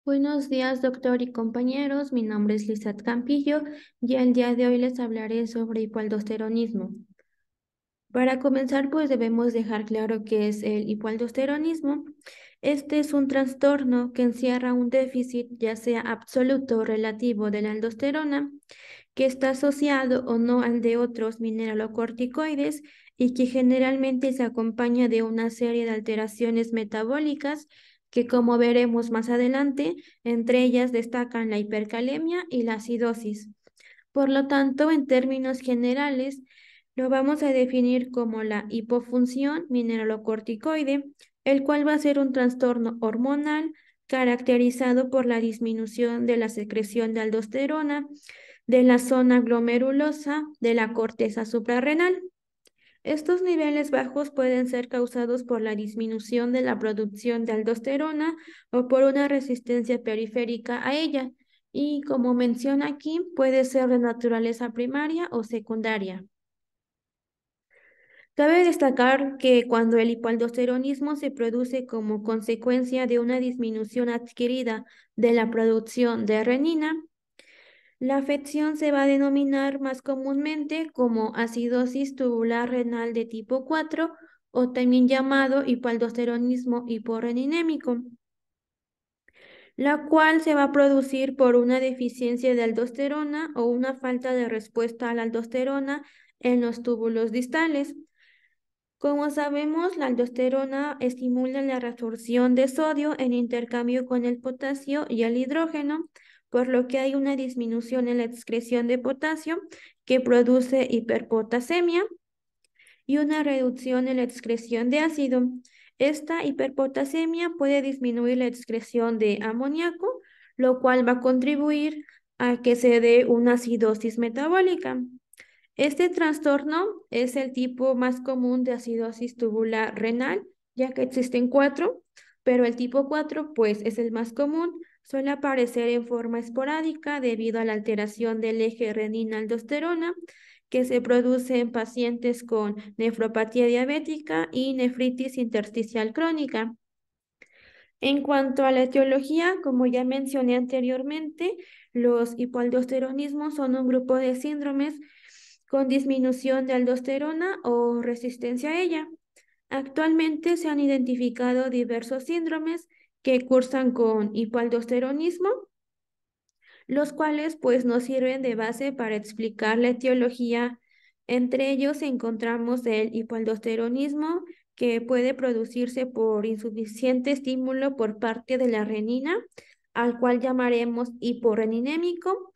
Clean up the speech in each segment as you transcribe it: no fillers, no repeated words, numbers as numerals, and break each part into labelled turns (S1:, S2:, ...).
S1: Buenos días, doctor y compañeros. Mi nombre es Lizeth Campillo y el día de hoy les hablaré sobre hipoaldosteronismo. Para comenzar, pues debemos dejar claro qué es el hipoaldosteronismo. Este es un trastorno que encierra un déficit, ya sea absoluto o relativo, de la aldosterona, que está asociado o no al de otros mineralocorticoides y que generalmente se acompaña de una serie de alteraciones metabólicas que, como veremos más adelante, entre ellas destacan la hipercalemia y la acidosis. Por lo tanto, en términos generales, lo vamos a definir como la hipofunción mineralocorticoide, el cual va a ser un trastorno hormonal caracterizado por la disminución de la secreción de aldosterona de la zona glomerulosa de la corteza suprarrenal. Estos niveles bajos pueden ser causados por la disminución de la producción de aldosterona o por una resistencia periférica a ella, y como menciona aquí, puede ser de naturaleza primaria o secundaria. Cabe destacar que cuando el hipoaldosteronismo se produce como consecuencia de una disminución adquirida de la producción de renina, la afección se va a denominar más comúnmente como acidosis tubular renal de tipo 4 o también llamado hipoaldosteronismo hiporreninémico, la cual se va a producir por una deficiencia de aldosterona o una falta de respuesta a la aldosterona en los túbulos distales. Como sabemos, la aldosterona estimula la reabsorción de sodio en intercambio con el potasio y el hidrógeno, por lo que hay una disminución en la excreción de potasio que produce hiperpotasemia y una reducción en la excreción de ácido. Esta hiperpotasemia puede disminuir la excreción de amoníaco, lo cual va a contribuir a que se dé una acidosis metabólica. Este trastorno es el tipo más común de acidosis tubular renal, ya que existen cuatro, pero el tipo 4 pues es el más común. Suele aparecer en forma esporádica debido a la alteración del eje renina-aldosterona que se produce en pacientes con nefropatía diabética y nefritis intersticial crónica. En cuanto a la etiología, como ya mencioné anteriormente, los hipoaldosteronismos son un grupo de síndromes con disminución de aldosterona o resistencia a ella. Actualmente se han identificado diversos síndromes que cursan con hipoaldosteronismo, los cuales pues nos sirven de base para explicar la etiología. Entre ellos encontramos el hipoaldosteronismo, que puede producirse por insuficiente estímulo por parte de la renina, al cual llamaremos hiporreninémico,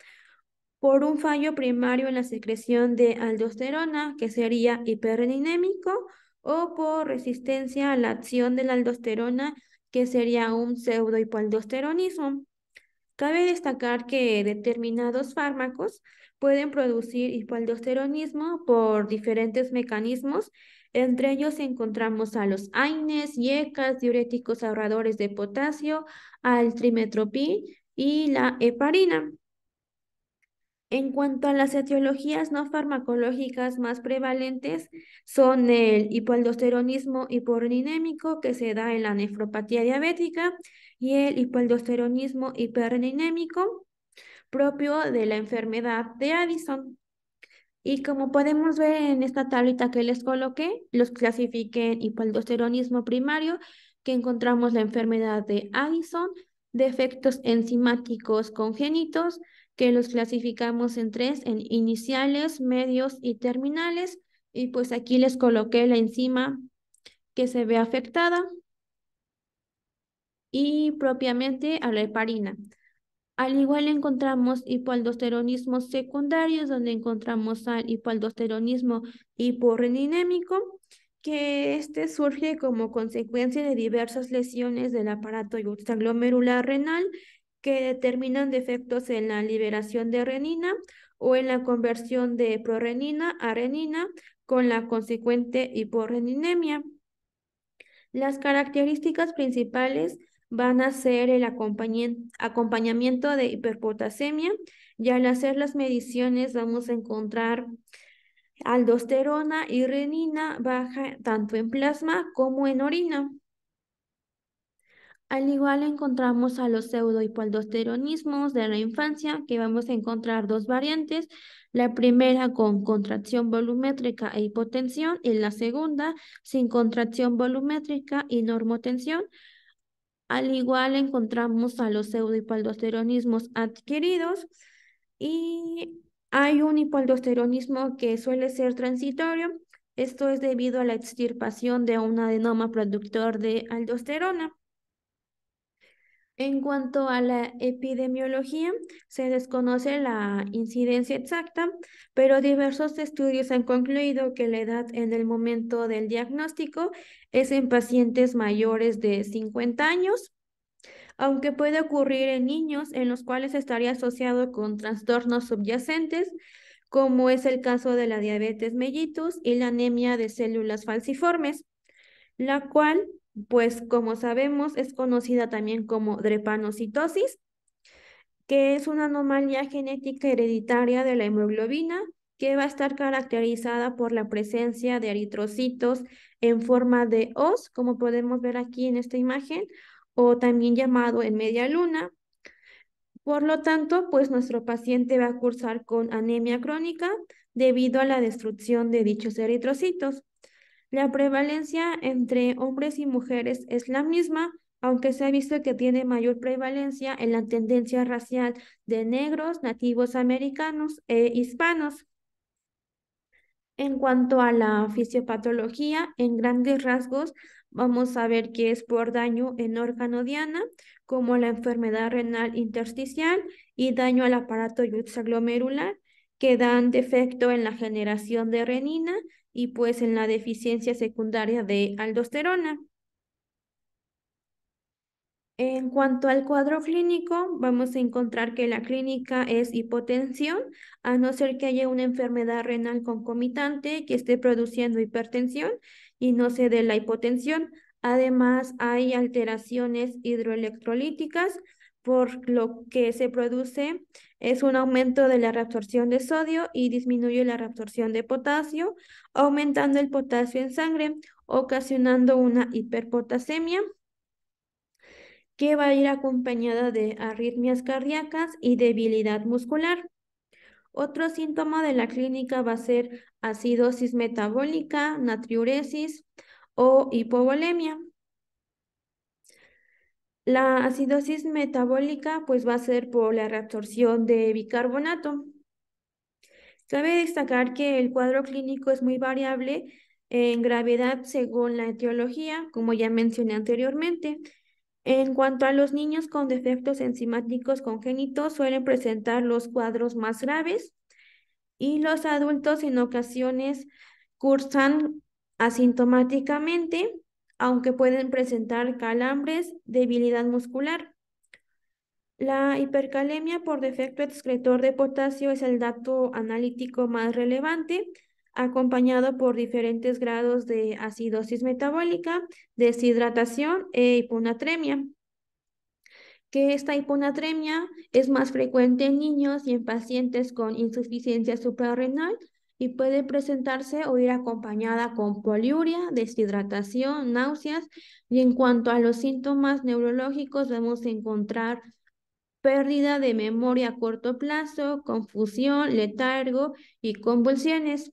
S1: por un fallo primario en la secreción de aldosterona, que sería hiperreninémico, o por resistencia a la acción de la aldosterona, que sería un pseudohipoaldosteronismo. Cabe destacar que determinados fármacos pueden producir hipoaldosteronismo por diferentes mecanismos. Entre ellos encontramos a los AINES, IECAS, diuréticos ahorradores de potasio, al trimetoprim y la heparina. En cuanto a las etiologías no farmacológicas más prevalentes, son el hipoaldosteronismo hiporreninémico, que se da en la nefropatía diabética, y el hipoaldosteronismo hiperreninémico propio de la enfermedad de Addison. Y como podemos ver en esta tablita que les coloqué, los clasifiqué en hipoaldosteronismo primario, que encontramos la enfermedad de Addison, defectos enzimáticos congénitos, que los clasificamos en tres, en iniciales, medios y terminales. Y pues aquí les coloqué la enzima que se ve afectada y propiamente a la heparina. Al igual encontramos hipoaldosteronismos secundarios, donde encontramos al hipoaldosteronismo hiporreninémico, que este surge como consecuencia de diversas lesiones del aparato extraglomerular renal que determinan defectos en la liberación de renina o en la conversión de prorenina a renina con la consecuente hiporreninemia. Las características principales van a ser el acompañamiento de hiperpotasemia, y al hacer las mediciones vamos a encontrar aldosterona y renina baja tanto en plasma como en orina. Al igual encontramos a los pseudohipoaldosteronismos de la infancia, que vamos a encontrar dos variantes, la primera con contracción volumétrica e hipotensión y la segunda sin contracción volumétrica y normotensión. Al igual encontramos a los pseudohipoaldosteronismos adquiridos y hay un hipoaldosteronismo que suele ser transitorio. Esto es debido a la extirpación de un adenoma productor de aldosterona. En cuanto a la epidemiología, se desconoce la incidencia exacta, pero diversos estudios han concluido que la edad en el momento del diagnóstico es en pacientes mayores de 50 años, aunque puede ocurrir en niños en los cuales estaría asociado con trastornos subyacentes, como es el caso de la diabetes mellitus y la anemia de células falciformes, la cual, pues como sabemos, es conocida también como drepanocitosis, que es una anomalía genética hereditaria de la hemoglobina que va a estar caracterizada por la presencia de eritrocitos en forma de hoz, como podemos ver aquí en esta imagen, o también llamado en media luna. Por lo tanto, pues nuestro paciente va a cursar con anemia crónica debido a la destrucción de dichos eritrocitos. La prevalencia entre hombres y mujeres es la misma, aunque se ha visto que tiene mayor prevalencia en la tendencia racial de negros, nativos americanos e hispanos. En cuanto a la fisiopatología, en grandes rasgos, vamos a ver que es por daño en órgano diana, como la enfermedad renal intersticial y daño al aparato yuxaglomerular, que dan defecto en la generación de renina y pues en la deficiencia secundaria de aldosterona. En cuanto al cuadro clínico, vamos a encontrar que la clínica es hipotensión, a no ser que haya una enfermedad renal concomitante que esté produciendo hipertensión y no se dé la hipotensión. Además, hay alteraciones hidroelectrolíticas, por lo que se produce es un aumento de la reabsorción de sodio y disminuye la reabsorción de potasio, aumentando el potasio en sangre, ocasionando una hiperpotasemia que va a ir acompañada de arritmias cardíacas y debilidad muscular. Otro síntoma de la clínica va a ser acidosis metabólica, natriuresis o hipovolemia. La acidosis metabólica pues va a ser por la reabsorción de bicarbonato. Cabe destacar que el cuadro clínico es muy variable en gravedad según la etiología, como ya mencioné anteriormente. En cuanto a los niños con defectos enzimáticos congénitos, suelen presentar los cuadros más graves y los adultos en ocasiones cursan asintomáticamente, aunque pueden presentar calambres, debilidad muscular. La hipercalemia por defecto excretor de potasio es el dato analítico más relevante, acompañado por diferentes grados de acidosis metabólica, deshidratación e hiponatremia, que esta hiponatremia es más frecuente en niños y en pacientes con insuficiencia suprarrenal y puede presentarse o ir acompañada con poliuria, deshidratación, náuseas. Y en cuanto a los síntomas neurológicos, vamos a encontrar pérdida de memoria a corto plazo, confusión, letargo y convulsiones.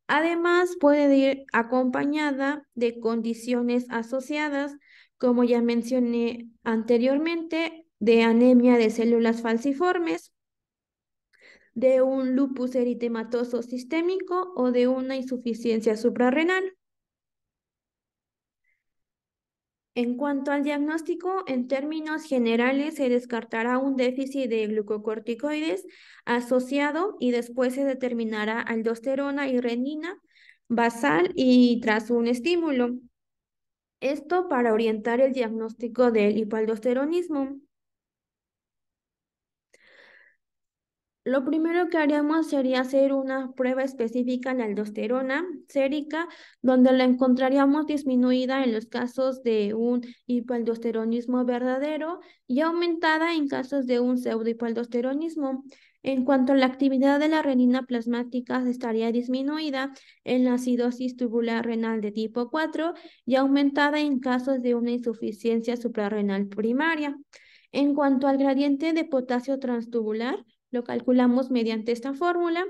S1: Además, puede ir acompañada de condiciones asociadas, como ya mencioné anteriormente, de anemia de células falciformes, de un lupus eritematoso sistémico o de una insuficiencia suprarrenal. En cuanto al diagnóstico, en términos generales se descartará un déficit de glucocorticoides asociado y después se determinará aldosterona y renina basal y tras un estímulo. Esto para orientar el diagnóstico del hipoaldosteronismo. Lo primero que haríamos sería hacer una prueba específica de aldosterona sérica, donde la encontraríamos disminuida en los casos de un hipoaldosteronismo verdadero y aumentada en casos de un pseudohipoaldosteronismo. En cuanto a la actividad de la renina plasmática, estaría disminuida en la acidosis tubular renal de tipo 4 y aumentada en casos de una insuficiencia suprarrenal primaria. En cuanto al gradiente de potasio transtubular, lo calculamos mediante esta fórmula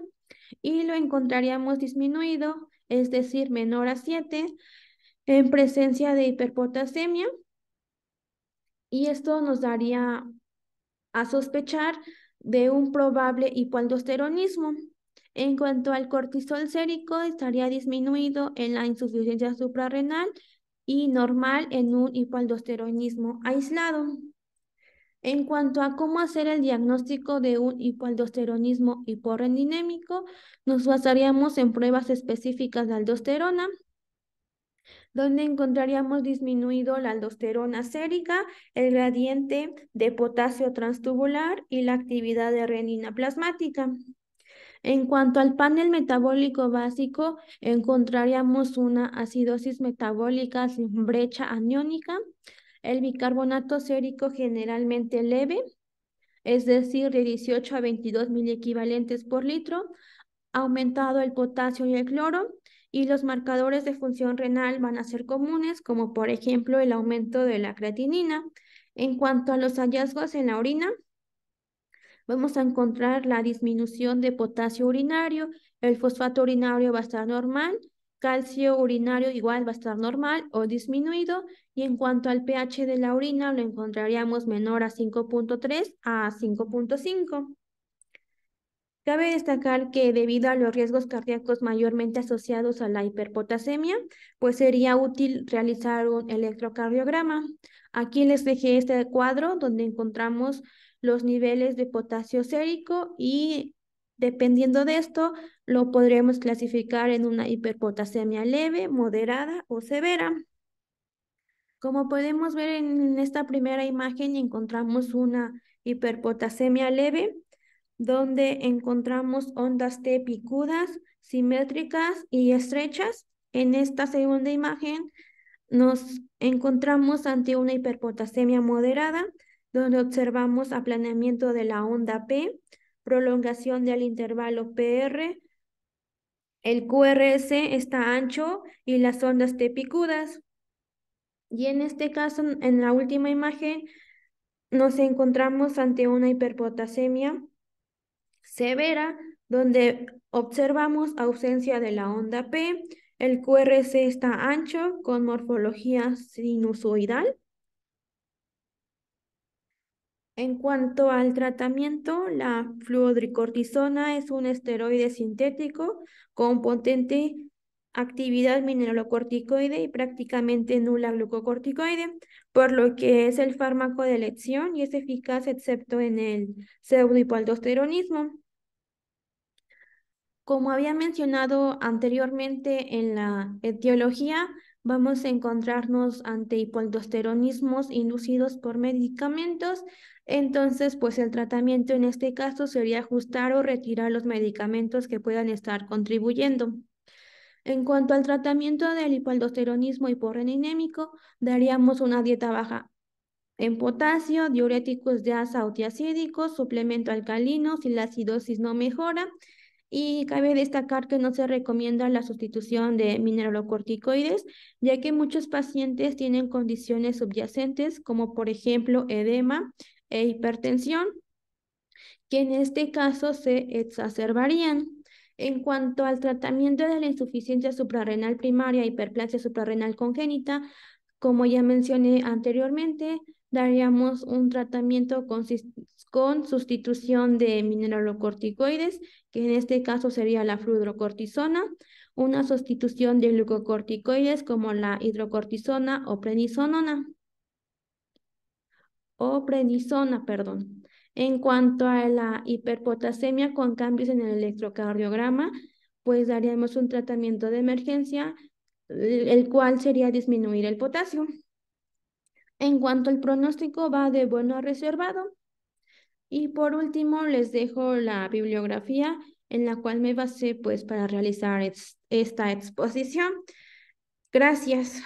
S1: y lo encontraríamos disminuido, es decir, menor a 7, en presencia de hiperpotasemia, y esto nos daría a sospechar de un probable hipoaldosteronismo. En cuanto al cortisol sérico, estaría disminuido en la insuficiencia suprarrenal y normal en un hipoaldosteronismo aislado. En cuanto a cómo hacer el diagnóstico de un hipoaldosteronismo hiporreninémico, nos basaríamos en pruebas específicas de aldosterona, donde encontraríamos disminuido la aldosterona sérica, el gradiente de potasio transtubular y la actividad de renina plasmática. En cuanto al panel metabólico básico, encontraríamos una acidosis metabólica sin brecha aniónica, el bicarbonato sérico generalmente leve, es decir, de 18 a 22 miliequivalentes por litro, aumentado el potasio y el cloro, y los marcadores de función renal van a ser comunes, como por ejemplo el aumento de la creatinina. En cuanto a los hallazgos en la orina, vamos a encontrar la disminución de potasio urinario, el fosfato urinario va a estar normal, calcio urinario igual va a estar normal o disminuido, y en cuanto al pH de la orina lo encontraríamos menor a 5.3 a 5.5. Cabe destacar que debido a los riesgos cardíacos mayormente asociados a la hiperpotasemia, pues sería útil realizar un electrocardiograma. Aquí les dejé este cuadro donde encontramos los niveles de potasio sérico y dependiendo de esto lo podremos clasificar en una hiperpotasemia leve, moderada o severa. Como podemos ver en esta primera imagen encontramos una hiperpotasemia leve donde encontramos ondas T picudas, simétricas y estrechas. En esta segunda imagen nos encontramos ante una hiperpotasemia moderada, donde observamos aplanamiento de la onda P, prolongación del intervalo PR, el QRS está ancho y las ondas T picudas. Y en este caso, en la última imagen, nos encontramos ante una hiperpotasemia severa, donde observamos ausencia de la onda P, el QRS está ancho con morfología sinusoidal. En cuanto al tratamiento, la fludrocortisona es un esteroide sintético con potente actividad mineralocorticoide y prácticamente nula glucocorticoide, por lo que es el fármaco de elección y es eficaz excepto en el pseudohipoaldosteronismo. Como había mencionado anteriormente en la etiología, vamos a encontrarnos ante hipoaldosteronismos inducidos por medicamentos. Entonces, pues el tratamiento en este caso sería ajustar o retirar los medicamentos que puedan estar contribuyendo. En cuanto al tratamiento del hipoaldosteronismo hiporreninémico, daríamos una dieta baja en potasio, diuréticos de asa o tiacídicos, suplemento alcalino si la acidosis no mejora. Y cabe destacar que no se recomienda la sustitución de mineralocorticoides, ya que muchos pacientes tienen condiciones subyacentes, como por ejemplo edema e hipertensión, que en este caso se exacerbarían. En cuanto al tratamiento de la insuficiencia suprarrenal primaria, hiperplasia suprarrenal congénita, como ya mencioné anteriormente, daríamos un tratamiento con sustitución de mineralocorticoides, que en este caso sería la fludrocortisona, una sustitución de glucocorticoides como la hidrocortisona o prednisona, perdón. En cuanto a la hiperpotasemia con cambios en el electrocardiograma, pues daríamos un tratamiento de emergencia, el cual sería disminuir el potasio. En cuanto al pronóstico, va de bueno a reservado. Y por último, les dejo la bibliografía en la cual me basé pues para realizar esta exposición. Gracias.